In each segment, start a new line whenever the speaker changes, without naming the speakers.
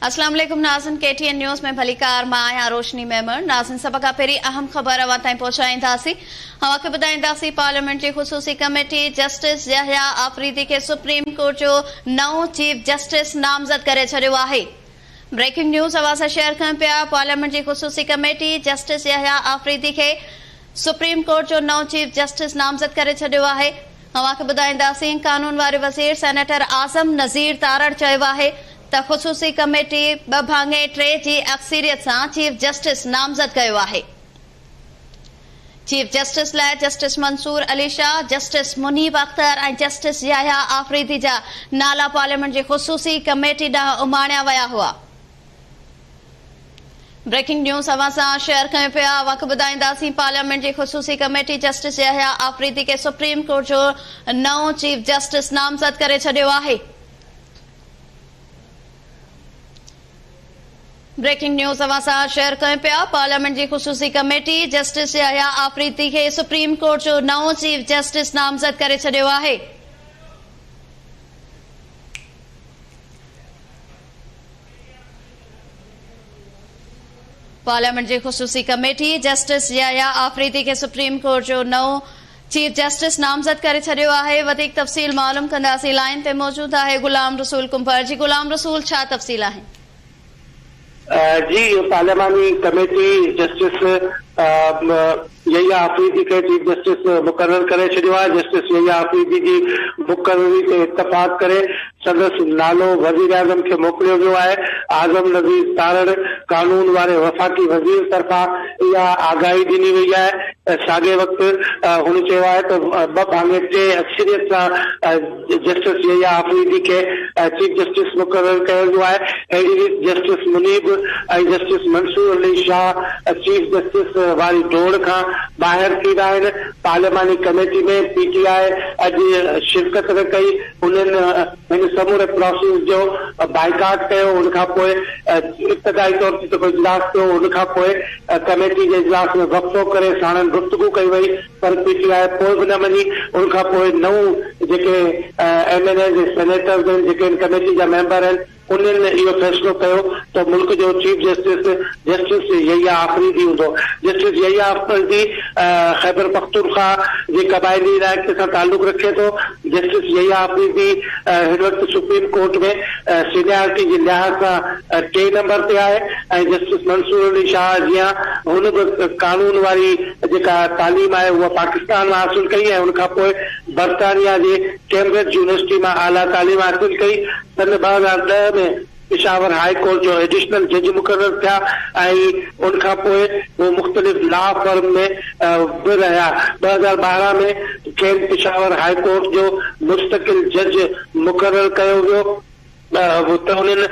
अस्सलाम वालेकुम नाज़िन, KTN news में भलीकार मां आहियां रोशनी मेमण। नाज़िन, सभ खां पहिरीं अहम ख़बर अवां ताईं पहुचाईंदासीं। अवां खे ॿुधाईंदासीं पार्लियामेंट जी ख़ुसूसी कमेटी जस्टिस यहया आफरीदी खे सुप्रीम कोर्ट जो नओं चीफ जस्टिस नामज़द करे छॾियो आहे। ब्रेकिंग न्यूज़ अवां सां शेयर कयूं पिया। पार्लियामेंट जी ख़ुसूसी कमेटी जस्टिस यहया आफरीदी खे सुप्रीम कोर्ट जो नओं चीफ जस्टिस नामज़द करे छॾियो आहे। अवां खे ॿुधाईंदासीं कानून वारे वज़ीर सेनेटर आज़म नज़ीर तारड़ चयो आहे त ख़ुसूसी कमेटी 2-3 जी अक्सरियत सां चीफ जस्टिस नामज़द कयो आहे। चीफ जस्टिस लाइ जस्टिस मंसूर अली शाह, जस्टिस मुनीब अख्तर ऐं जस्टिस यहया आफरीदी जा नाला पार्लियामेंट जी ख़ुसूसी कमेटी ॾांहुं उमाणिया विया हुआ। ब्रेकिंग न्यूज़ अवां सां शेयर कयूं पिया। अवां खे ॿुधाईंदासीं पार्लियामेंट जी ख़ुसूसी कमेटी जस्टिस यहया आफरीदी खे सुप्रीम कोर्ट जो नओं चीफ जस्टिस नामज़द करे छॾियो आहे। ब्रेकिंग न्यूज़ अवां सां शेयर कयूं पिया। पार्लियामेंट जी ख़ुसूसी कमेटी जस्टिस यहया आफरीदी खे सुप्रीम कोर्ट जो नओं चीफ जस्टिस नामज़द करे छॾियो आहे। पार्लियामेंट जी ख़ुसूसी कमेटी जस्टिस यहया आफरीदी खे सुप्रीम कोर्ट जो नओं चीफ जस्टिस नामज़द करे छॾियो आहे। वधीक तफ़सील मालूम कंदासीं। लाइन ते मौजूद आहे गुलाम रसूल कुंभर जी। गुलाम रसूल, छा तफ़सील आहिनि?
जी, पार्लियामानी कमेटी जस्टिस यहया आफरीदी के चीफ जस्टिस मुकर्रर करे छॾियो आहे। जस्टिस यहया आफरीदी जी मुकर्ररी ते इत्तफ़ाक़ करे संदसि नालो वज़ीर आज़म खे मोकिलियो वियो आहे। आज़म नज़ीर तारड़ कानून वारे वफ़ाक़ी वज़ीर तरफ़ां इहा आगाही ॾिनी वई आहे। साॻे वक़्तु हुन चयो आहे त 2-3 अक्सरियत सां जस्टिस यहया आफरीदी खे चीफ जस्टिस मुकर्रर कयो वियो आहे। अहिड़ी रीति जस्टिस मुनीब ऐं justice Mansoor Ali Shah chief justice वारी डोड़ खां ॿाहिरि थी रहिया आहिनि। पार्लियामानी कमेटी में PTI अॼु शिरकत न कई। उन्हनि हिन समूरे प्रोसेस जो बाइकाट कयो। उनखां पोइ इब्तिदाई तौर ते जेको इजलास थियो उनखां पोइ कमेटी जे इजलास में वक़्फ़ो करे साणनि गुफ़्तगू कई वई, पर PTI पोइ बि न मञी। उनखां पोइ नऊं जेके MLA सेनेटर्स आहिनि, जेके इन कमेटी जा मेंबर आहिनि, उन्हनि इहो फ़ैसिलो कयो त मुल्क जो चीफ जस्टिस यहया आफरीदी हूंदो। जस्टिस यहया आफरीदी ख़ैबर पख्तूनख्वा जे क़बाइली इलाइक़े सां ताल्लुक़ रखे थो। जस्टिस यहया आफरीदी हिन वक़्तु सुप्रीम कोर्ट में सीनियरिटी जे लिहाज़ सां 3 नंबर ते आहे ऐं जस्टिस मंसूर अली शाह जीअं हुन बि कानून वारी जेका तालीम आहे उहा पाकिस्तान मां हासिल कई ऐं उनखां पोइ बर्तानिया जे कैम्ब्रिज यूनिवर्सिटी मां आला तालीम हासिल कई। सन 2010 में पिशावर हाई कोर्ट जो एडिशनल जज मुकर्रर थिया ऐं उनखां पोइ वो मुख़्तलिफ़ लॉ फर्म में बि रहिया। 2012 में खेनि पिशावर हाई कोर्ट जो मुस्तकिल जज मुकर्रर कयो वियो। त उन्हनि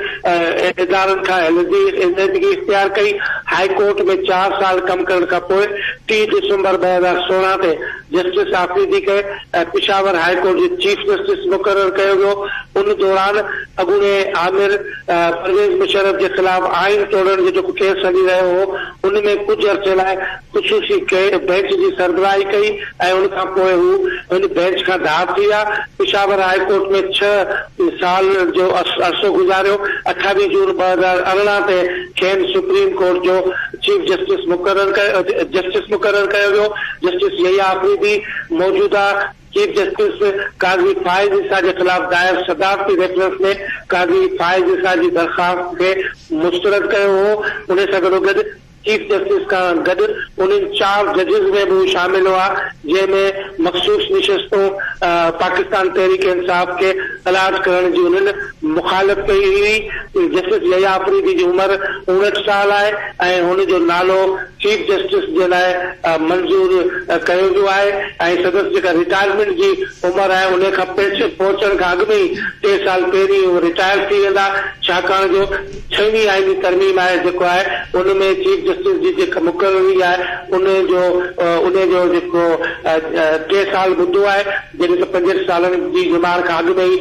इदारनि खां ज़िंदगी इख्तियार कई। हाई कोर्ट में 4 साल कम करण खां पोइ 30 दिसंबर 2016 ते जस्टिस आफरीदी खे पिशावर हाई कोर्ट जे चीफ जस्टिस मुकर्रर कयो वियो। उन दौरान अॻूणे आमिर परवेज़ मुशर्रफ जे ख़िलाफ़ आइन तोड़ण जो जेको केस हली रहियो हो, उनमें कुझु अर्से लाइ ख़ुसूसी बेंच जी सरबराही कई ऐं उनखां पोइ हू हिन बेंच खां धार थी विया। पिशावर हाई कोर्ट में 6 साल जो अरसो गुज़ारियो। 28 जून 2018 ते खेनि सुप्रीम कोर्ट जो चीफ जस्टिस मुकर्रर कयो वियो। जस्टिस यहया आफरीदी मौजूदा चीफ जस्टिस काज़ी फाइज़ ईसा के खिलाफ दायर सदारती रेफरेंस में काज़ी फाइज़ ईसा की दरख्वास्त के मुस्तरद कयो हो। उन सां गॾोगॾु चीफ जस्टिस का गॾु उन्हनि 4 जजिस में भी शामिल हुआ, जंहिंमें मखसूस निशस्तों पाकिस्तान तहरीक इंसाफ के तलाश करण जी उन्हनि मुखालत कई हुई। जस्टिस यहया आफरीदी जी उम्र 59 साल आहे ऐं हुन जो नालो चीफ जस्टिस जे लाइ मंज़ूर कयो वियो आहे ऐं संदसि जेका रिटायरमेंट जी उम्र आहे उन खां पहुचण खां अॻु में ई 3 साल पहिरीं उहे रिटायर थी वेंदा, छाकाणि जो 6वीं आईनी तरमीम आहे जेको आहे उनमें चीफ जस्टिस जी जेका मुकर्ररी आहे उन जो जेको 3 साल मुद्दो आहे, जॾहिं त 65 सालनि जी उमिरि खां अॻु में ई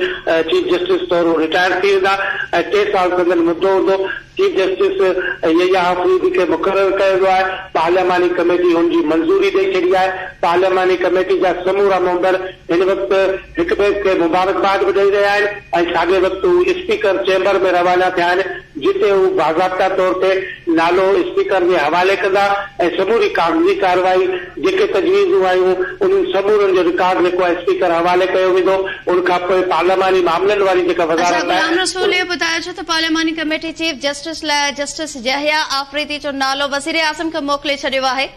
चीफ जस्टिस तौरु रिटायर थी वेंदा ऐं 3 साल संदन मुद्दो हूंदो। चीफ जस्टिस यहया आफरीदी के मुकर्रर किया वियो आहे। पार्लियामानी कमेटी उनकी मंजूरी ॾेई छॾी आहे। पार्लियामानी कमेटी जा समूरा मेंबर हिन वक़्तु हिक ॿिए खे मुबारकबाद भी ॾेई रहिया आहिनि ऐं साॻे वक़्तु स्पीकर चेंबर में रवाना थिया आहिनि। जिते हू बाज़ाब्ता तौर ते नालो स्पीकर जे हवाले कंदा ऐं समूरी कागज़ी कार्रवाई जेके तजवीज़ूं आयूं उन्हनि समूरनि जो रिकॉर्ड जेको आहे स्पीकर हवाले कयो वेंदो। उन खां पोइ पार्लियामानी मामलनि वारी जेका वज़ारत
गुलाम रसूल इहो ॿुधायो छो त पार्लियामानी कमेटी चीफ जस्टिस लाइ जस्टिस यहया आफरीदी जो नालो वज़ीर आज़म खे मोकिले छॾियो आहे।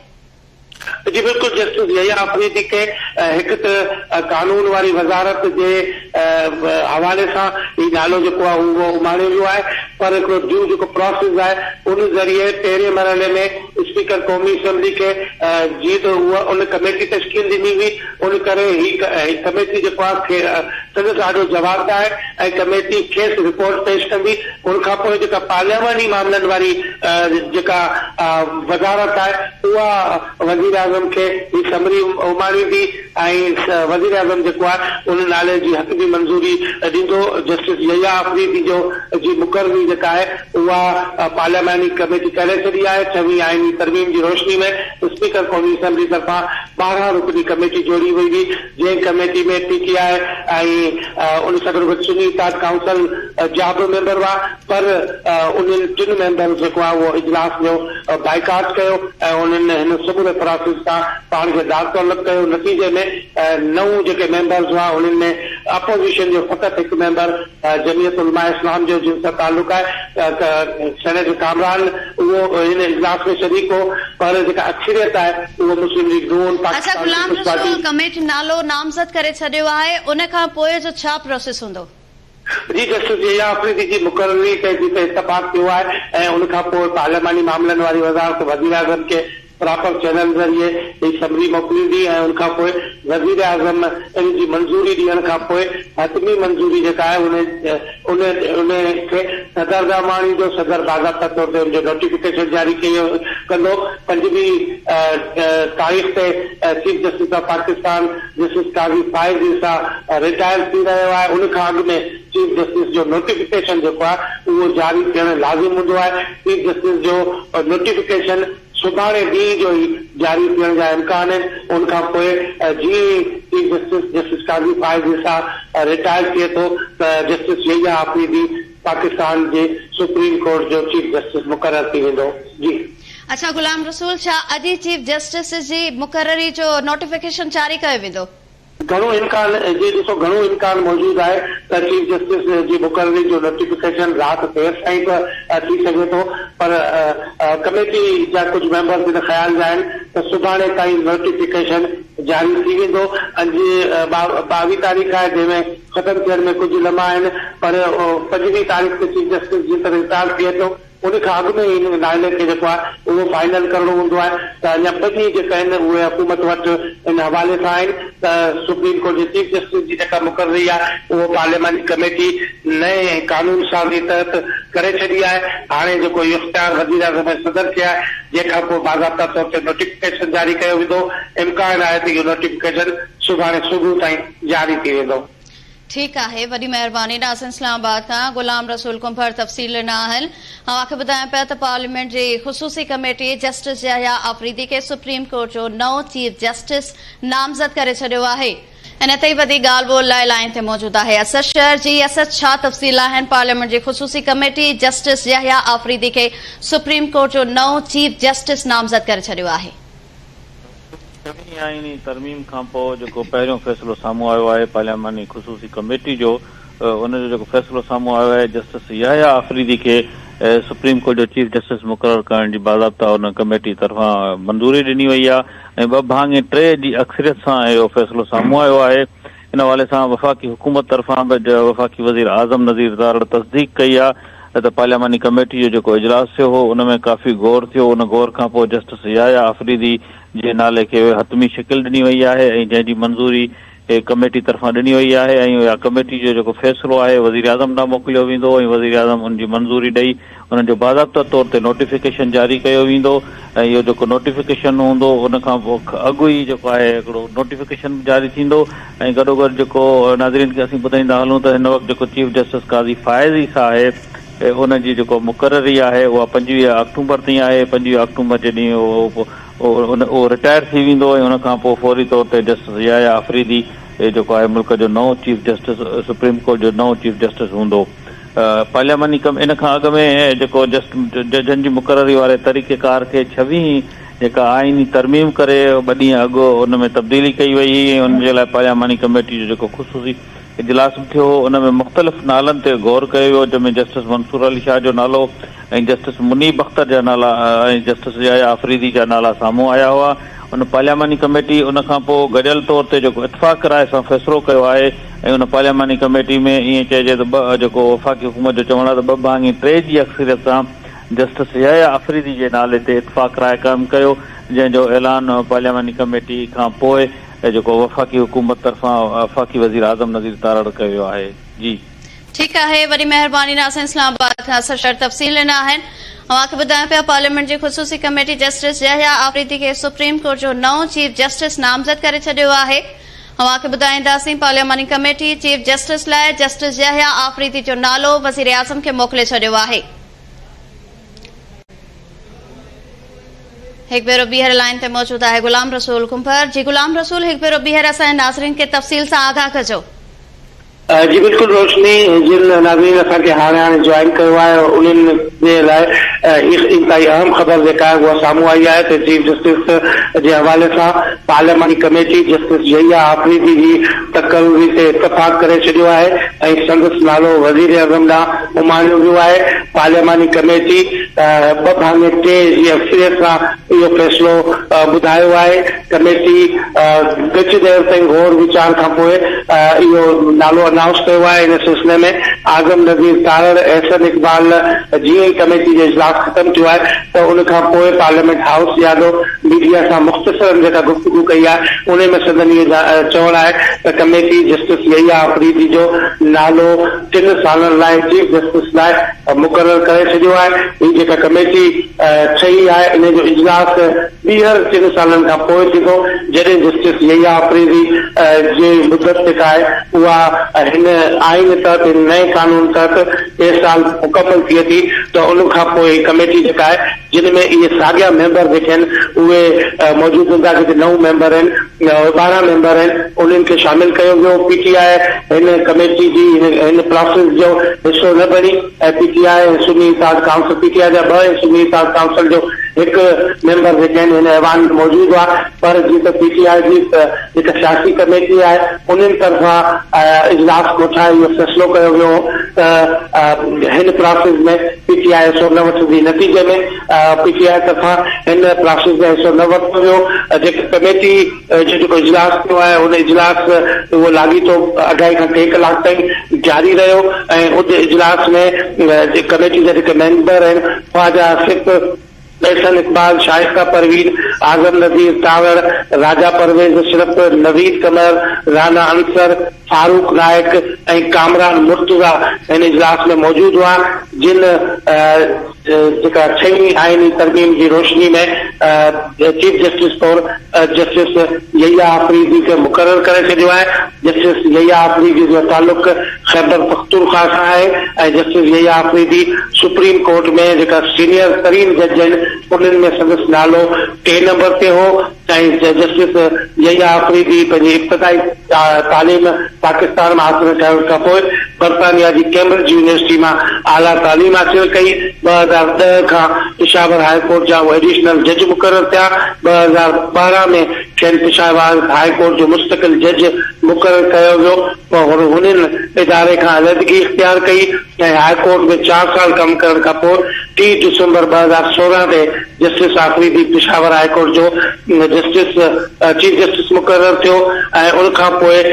जी बिल्कुल, जस्टिस यहया आफरीदी के एक कानून वारी वज़ारत जे हवाले सां ही नालो जेको आहे उहो उमाणियो वियो आहे, पर हिकिड़ो ड्यू जेको प्रोसेस आहे उन ज़रिए पहिरें मरहले में स्पीकर क़ौमी असैम्बली खे जीअं त उहा उन कमेटी तश्कील ॾिनी हुई, उन करे ही कमेटी जेको आहे संदसि ॾाढो जवाबदार आहे ऐं कमेटी खेसि रिपोर्ट पेश कंदी। उन खां पोइ जेका पार्लियामानी मामलनि वारी जेका वज़ारत आहे उहा वज़ीर आज़म खे ही समरी उमाणींदी ऐं वज़ीर आज़म जेको आहे उन नाले जी हक़ी मंज़ूरी ॾींदो। जस्टिस यहया आफरीदी जो जी मुक़ररी जेका आहे उहा पार्लियामानी कमेटी करे छॾी आहे। 26 आइनी तरमीम जी रोशनी में स्पीकर क़ौमी असैम्बली तरफ़ां 12 रुकनी कमेटी जोड़ी वई हुई, जंहिं कमेटी में PTI ऐं उन सां गॾु सुन्नी इत्तेहाद काउंसिल जा बि मेंबर हुआ, पर उन्हनि 3 मेंबर जेको आहे उहो इजलास जो बाइकाट कयो ऐं उन्हनि हिन समूरे प्रोसेस सां पाण खे दाख़िल कयो। नतीजे में 9 जेके मेंबर्स हुआ उन्हनि में अपोज़िशन जो फ़क़त हिकु मेंबर जमीयत उलमा इस्लाम जो जिन सां ताल्लुक़ आहे सेनेटर कामरान उहो हिन इजलास में शरीक हो, पर जेका अक्सरियत आहे उहो मुस्लिम लीग नून
पाकिस्तान कमेटी नालो नामज़द करे छॾियो आहे, उन खां पोइ जो छा प्रोसेस हूंदो?
जी जस्टिस यहया आफरीदी जी मुक़ररी ते इत्तफ़ाक़ थियो आहे ऐं उन खां पोइ पार्लियामानी मामलनि वारी वज़ारत वज़ीर आज़म खे प्रॉपर चैनल ज़रिए ही समरी मोकिलींदी ऐं उन खां पोइ वज़ीर आज़म इन जी मंज़ूरी ॾियण खां पोइ हतमी मंज़ूरी जेका आहे उन खे सदर ॾांहुं माणींदो। सदर बाज़ाब्ता तौर ते उनजो नोटिफिकेशन जारी कंदो। 5वीं तारीख़ ते chief justice of Pakistan justice Qazi Faez Isa retire थी रहियो आहे। उन खां अॻु में चीफ जस्टिस जो नोटिफिकेशन जेको आहे उहो जारी थियणु लाज़िम हूंदो आहे। चीफ जस्टिस जो नोटिफिकेशन सुभाणे ॾींहं जो ई जारी थियण जा इम्कान आहिनि। उन खां पोइ जीअं chief justice Qazi Faez Isa retire थिए थो त जस्टिस यहया आफरीदी पाकिस्तान जे सुप्रीम कोर्ट जो चीफ जस्टिस मुक़रर थी वेंदो। जी
अच्छा गुलाम रसूल, छा अॼु चीफ जस्टिस जी मुक़ररी जो नोटिफिकेशन जारी कयो वेंदो?
घणो इम्कान जी ॾिसो घणो इम्कान मौजूद आहे त चीफ जस्टिस जी मुक़ररी जो नोटिफिकेशन राति देर ताईं थी सघे थो, पर कमेटी जा कुझु मेंबर्स इन ख़्याल जा आहिनि त सुभाणे ताईं नोटिफिकेशन जारी थी वेंदो। अॼु 22 तारीख़ आहे जंहिंमें ख़तमु थियण में कुझु लम्हा आहिनि, पर 5वीं तारीख़ ते चीफ जस्टिस जी तरह रिटायर थिए थो। उन खां अॻु में हिन नाले खे जेको आहे उहो फाइनल करणो हूंदो आहे त अञा 2 ॾींहं जेका आहिनि उहे हुकूमत वटि इन हवाले सां आहिनि त सुप्रीम कोर्ट जे चीफ जस्टिस जी जेका मुक़ररी आहे उहो पार्लियामानी कमेटी नए कानून साज़ी तहत करे छॾी आहे। हाणे जेको इहो इख़्तियार वज़ीर आज़म ऐं सदर खे आहे, जंहिंखां पोइ बाज़ाब्ता तौर ते नोटिफिकेशन जारी कयो वेंदो। इम्कान आहे त इहो नोटिफिकेशन सुभाणे सुबुह ताईं जारी थी वेंदो।
ठीक है, वही मेहरबानी। नाज़िन इस्लामाबाद का गुलाम रसूल कुंभर तफसील ॾिना आहिनि। अवांखे ॿुधायां पिया त पार्लियामेंट जी ख़ुसूसी कमेटी जस्टिस यहया आफरीदी खे सुप्रीम कोर्ट जो नओं चीफ जस्टिस नामज़द करे छॾियो आहे। इन ते वधीक ॻाल्हि ॿोल लाइ लाइन ते मौजूद आहे असद शहर जी। असद, छा तफ़सील आहिनि? पार्लियामेंट जी ख़ुसूसी कमेटी जस्टिस यहया आफरीदी खे सुप्रीम कोर्ट जो नओं चीफ जस्टिस नामज़द करे छॾियो आहे।
26 आइनी तरमीम खां पोइ जेको पहिरियों फ़ैसिलो साम्हूं आयो आहे पार्लियामानी ख़ुसूसी कमेटी जो, उनजो जेको फ़ैसिलो साम्हूं आयो आहे जस्टिस यहया आफरीदी खे सुप्रीम कोर्ट जो चीफ जस्टिस मुक़ररु करण जी बाज़ाब्ता उन कमेटी तरफ़ां मंज़ूरी ॾिनी वई आहे ऐं 2 भाङे 3 जी अक्सरियत सां इहो फ़ैसिलो साम्हूं आयो आहे। इन हवाले सां वफ़ाक़ी हुकूमत तरफ़ां बि वफ़ाक़ी वज़ीर आज़म नज़ीर दार तस्दीक कई आहे त पार्लियामानी कमेटी जो जेको इजलास थियो हो उन में काफ़ी गौर थियो। उन गौर खां पोइ जस्टिस यहया आफरीदी जे नाले खे हतमी शिकिल ॾिनी वई आहे ऐं जंहिंजी मंज़ूरी कमेटी तरफ़ां ॾिनी वई आहे ऐं इहा कमेटी जो जेको फ़ैसिलो आहे वज़ीर आज़म ॾांहुं मोकिलियो वेंदो ऐं वज़ीर आज़म उनजी मंज़ूरी ॾेई उन्हनि जो बाज़ाब्ता तौर ते नोटिफिकेशन जारी कयो वेंदो ऐं इहो जेको नोटिफिकेशन हूंदो उन खां पोइ अॻु ई जेको आहे हिकिड़ो नोटिफिकेशन जारी थींदो ऐं गॾोगॾु जेको नाज़रीन खे असीं ॿुधाईंदा हलूं त हिन वक़्तु जेको चीफ जस्टिस काज़ी फाइज़ ईसा आहे उनजी जेको मुक़ररी आहे उहा 25 अक्टूबर ताईं आहे। 25 अक्टूबर जे ॾींहुं उहो रिटायर थी वेंदो ऐं उनखां पोइ फौरी तौर ते जस्टिस यहया आफरीदी जेको आहे मुल्क जो नओं चीफ जस्टिस सुप्रीम कोर्ट जो नओं चीफ जस्टिस हूंदो। पार्लियामानी इन खां अॻु में जेको जजनि जी मुक़ररी वारे तरीक़ेकार खे 26 जेका आईनी तरमीम करे 2 ॾींहं अॻु उन में तब्दीली कई वई ऐं उन जे लाइ पार्लियामानी कमेटी जो जेको ख़ुसूसी इजलास बि थियो उन में मुख़्तलिफ़ नालनि ते गौर कयो वियो, जंहिंमें जस्टिस मंसूर अली शाह जो नालो ऐं जस्टिस मुनीब अख्तर जा नाला ऐं जस्टिस याया आफ़रीदी जा नाला साम्हूं आया हुआ। उन पार्लियामानी कमेटी उन खां पोइ गॾियल तौर ते जेको इतफ़ाक़ राय सां फ़ैसिलो कयो आहे ऐं उन पार्लियामानी कमेटी में ईअं चइजे त जेको वफ़ाक़ी हुकूमत जो चवणु आहे त 2 भाङे 3 जी अक्सरियत सां जस्टिस याया आफ़रीदी जे नाले ते इतफ़ाक़ राय क़ाइमु कयो, जंहिंजो ऐलान पार्लियामानी कमेटी खां पोइ जेको वफ़ाक़ी हुकूमत तरफ़ां वफ़ाक़ी वज़ीर आज़म नज़ीर तारड़ कयो वियो आहे। जी
ठीकु आहे, वॾी महिरबानी नाज़रीन इस्लामाबाद खां सरसर तफ़सील ॾिना आहिनि। अवांखे ॿुधायां पिया पार्लियामेंट जी ख़ुसूसी कमेटी जस्टिस याया आफ़रीदी खे सुप्रीम कोर्ट जो नओं चीफ जस्टिस नामज़द करे छॾियो आहे। अवांखे ॿुधाईंदासीं पार्लियामानी कमेटी चीफ जस्टिस लाइ जस्टिस याया आफ़रीदी जो नालो वज़ीर आज़म खे मोकिले छॾियो आहे। एक भेरो ॿीहर लाइन ते मौजूद आहे गुलाम रसूल कुंभर। जी गुलाम रसूल, एक भेरो ॿीहर असांजे नाज़रीन खे तफ़सील सां आगाह कजो।
जी बिल्कुलु रोशनी, जिन नाज़रीन असांखे हाणे ज्वाइन कयो आहे उन्हनि जे लाइ इंतहाई अहम ख़बर जेका आहे उहा साम्हूं आई आहे त चीफ जस्टिस जे हवाले सां पार्लियामानी कमेटी जस्टिस याया आफ़रीदी जी तक़ररी ते इतफ़ाक़ करे छॾियो आहे ऐं संदसि नालो वज़ीर आज़म ॾांहुं उमाणियो वियो आहे। पार्लियामानी कमेटी 2 भाङे 3 जी अक्सरियत सां इहो फ़ैसिलो ॿुधायो आहे। कमेटी कुझु देर ताईं गौर वीचार खां पोइ इहो नालो अनाउंस कयो आहे। इन सिलसिले में आज़म नज़ीर तारड़ एहसन इक़बाल जीअं ई कमेटी जो इजलास ख़तमु थियो आहे त उन खां पोइ पार्लियामेंट हाउस यादो मीडिया सां मुख़्तसरन जेका गुफ़्तगू कई आहे उन में सदन इहो चवणु आहे त कमेटी जस्टिस याया आफ़रीदी जो नालो 3 सालनि लाइ चीफ जस्टिस लाइ मुक़ररु करे छॾियो आहे। हीअ जेका कमेटी ठही आहे इन जो इजलास ॿीहर 3 सालनि खां पोइ थींदो, जॾहिं जस्टिस याया आफ़रीदी जी मुदत जेका आहे उहा हिन आइन तहत नए कानून तहत 1 साल मुकमल थिए थी त उन खां पोइ कमेटी जेका आहे जिन में इहे साॻिया मेंबर जेके आहिनि उहे मौजूद हूंदा, जेके 9 मेंबर आहिनि 12 मेंबर आहिनि उन्हनि खे शामिल कयो वियो। पीटीआई हिन कमेटी जी हिन प्रोसेस जो हिसो न बणी ऐं पीटीआई सुन्नी इत्तेहाद काउंसिल पीटीआई जा 2 सुन्नी इत्तेहाद काउंसिल जो 1 मेंबर जेके आहिनि हिन ऐवान में मौजूद हुआ, पर जीअं त पीटीआई जी जेका सियासी कमेटी आहे उन्हनि तरफ़ां इजलास कोठाए इहो फ़ैसिलो कयो वियो त हिन प्रोसेस में पीटीआई हिसो न वठंदी। नतीजे में पीटीआई तरफ़ां हिन प्रोसेस में हिसो न वरितो वियो। जेके कमेटी जो जेको इजलास थियो आहे उन इजलास उहो लाॻीतो 2.5 खां 3 कलाक ताईं जारी रहियो ऐं उन इजलास में कमेटी जा जेके मेंबर आहिनि ख्वाजा आसिफ एहसन इक़बाल, शाइस्ता परवीन, आज़म नज़ीर तारड़, राजा परवेज़ अशरफ, नवीद कमर, राना अंसर, फारूक नायक ऐं कामरान मुर्तज़ा हिन इजलास में मौजूद हुआ, जिन जेका 6वीं आइनी तरमीम की रोशनी में चीफ जस्टिस तौर जस्टिस याया आफ़रीदी खे मुक़ररु करे छॾियो आहे। जस्टिस याया आफ़रीदी जो ताल्लुक खैबर पख्तूनख्वा सां आहे ऐं जस्टिस याया आफ़रीदी सुप्रीम कोर्ट में जेका सीनियर तरीन जज आहिनि उन्हनि में संदसि नालो 3 नंबर ते हो ऐं जस्टिस याया आफ़रीदी पंहिंजी इब्तिदाई तालीम पाकिस्तान में हासिल करण खां पोइ बर्तानिया जी कैम्ब्रिज यूनिवर्सिटी में आला तालीम हासिल कई। 2010 खां पेशावर हाई कोर्ट जा एडिशनल जज मुक़ररु थिया। 2012 में खेनि पेशावर हाई कोर्ट जो मुस्तकिल जज मुक़ररु कयो वियो, पर हुननि इदारे खां अलहदगी इख़्तियार कई ऐं हाई कोर्ट में 4 साल कमु करण खां पोइ 30 दिसंबर 2016 ते justice Afridi Peshawar high court जो जस्टिस चीफ जस्टिस मुक़ररु थियो ऐं उन खां पोइ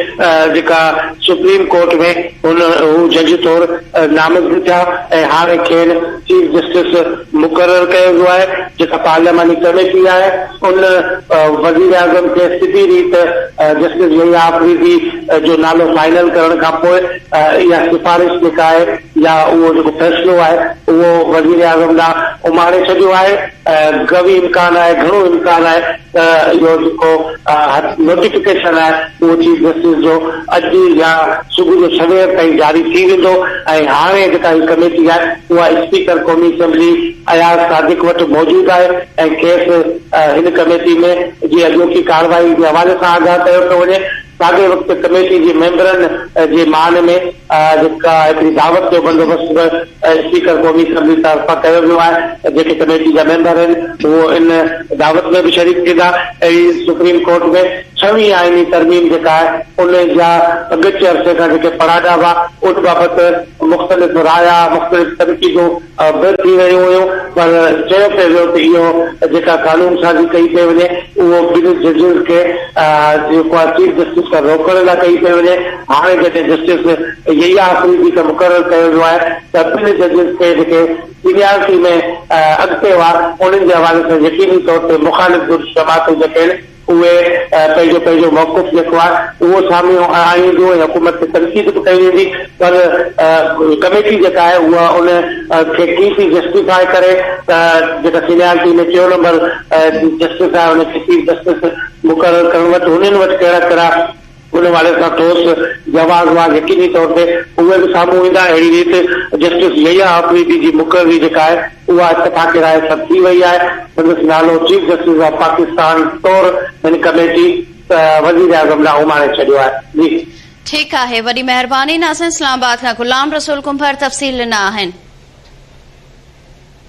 जेका सुप्रीम कोर्ट में हू जज तौर नामज़द थिया ऐं हाणे खेनि चीफ जस्टिस मुक़ररु कयो वियो आहे। जेका पार्लियामानी कमेटी आहे उन वज़ीर आज़म खे सिधी रीत जस्टिस याया आफ़रीदी जो नालो फाइनल करण खां पोइ इहा सिफारिश जेका आहे या उहो जेको फ़ैसिलो आहे उहो वज़ीर आज़म ॾांहुं उमारे छॾियो आहे। गवी इम्कान आहे, घणो इम्कान आहे त इहो जेको नोटिफिकेशन आहे उहो चीफ जस्टिस जो अॼु या सुबुह जो सवेर ताईं जारी थी वेंदो ऐं हाणे जेका हीअ कमेटी आहे उहा स्पीकर क़ौमी असेंबली अयाज़ सादिक वटि मौजूदु आहे ऐं खेसि हिन कमेटी में जी अॻोकी कार्रवाई जे हवाले सां आगाह कयो थो वञे साॻे वक़्तु कमेटी जे मेंबरनि जे मान में जेका हिकिड़ी दावत जो बंदोबस्तु स्पीकर क़ौमी असम्बली तरफ़ां कयो वियो आहे। जेके कमेटी जा मेंबर आहिनि उहो इन दावत में बि शरीक थींदा। अहिड़ी सुप्रीम कोर्ट में 6वीं आइनी तरमीम जेका आहे उन जा अॻिते अरसे खां जेके पड़ाटा हुआ उन बाबति मुख़्तलिफ़ राया मुख़्तलिफ़ तनक़ीदूं बि थी रहियूं हुयूं, पर चयो पियो वियो त इहो जेका कानून साज़ी कई पई वञे उहो ॿिनि जजिस खे जेको आहे चीफ जस्टिस खां रोकण लाइ कई पई वञे। हाणे जॾहिं जस्टिस यहिया अफरीदी खे मुक़ररु कयो वियो आहे त ॿिनि जजिस खे जेके सीनियरिटी में अॻिते हुआ उन्हनि जे हवाले सां यकीनी तौर ते मुख़ालिफ़ जमातूं जेके आहिनि उहे पंहिंजो मौक़ुफ़ जेको आहे उहो साम्हूं आणींदियूं ऐं हुकूमत ते तनक़ीद बि कई वेंदी, पर कमेटी जेका आहे उहा उन खे कीअं जस्टिफाई करे त जेका सीनियरिटी में 4 नंबर जस्टिस आहे उनखे चीफ जस्टिस मुक़ररु करण वटि उन्हनि वटि कहिड़ा कहिड़ा उन वारे सां ठोस जवाब हुआ यकीनी तौर ते उहे बि साम्हूं ईंदा। अहिड़ी रीति जस्टिस यहिया अफरीदी जी मुक़ररी जेका आहे उहा इत्तफ़ाक़ राय सां थी वई आहे। संदसि नालो चीफ जस्टिस ऑफ पाकिस्तान तौरु हिन कमेटी वज़ीर आज़म ॾांहुं उमाणे छॾियो आहे। जी
ठीकु आहे, वॾी महिरबानी। नाज़रीन, इस्लामाबाद खां ग़ुलाम रसूल कुंभर तफ़सील ॾिना आहिनि।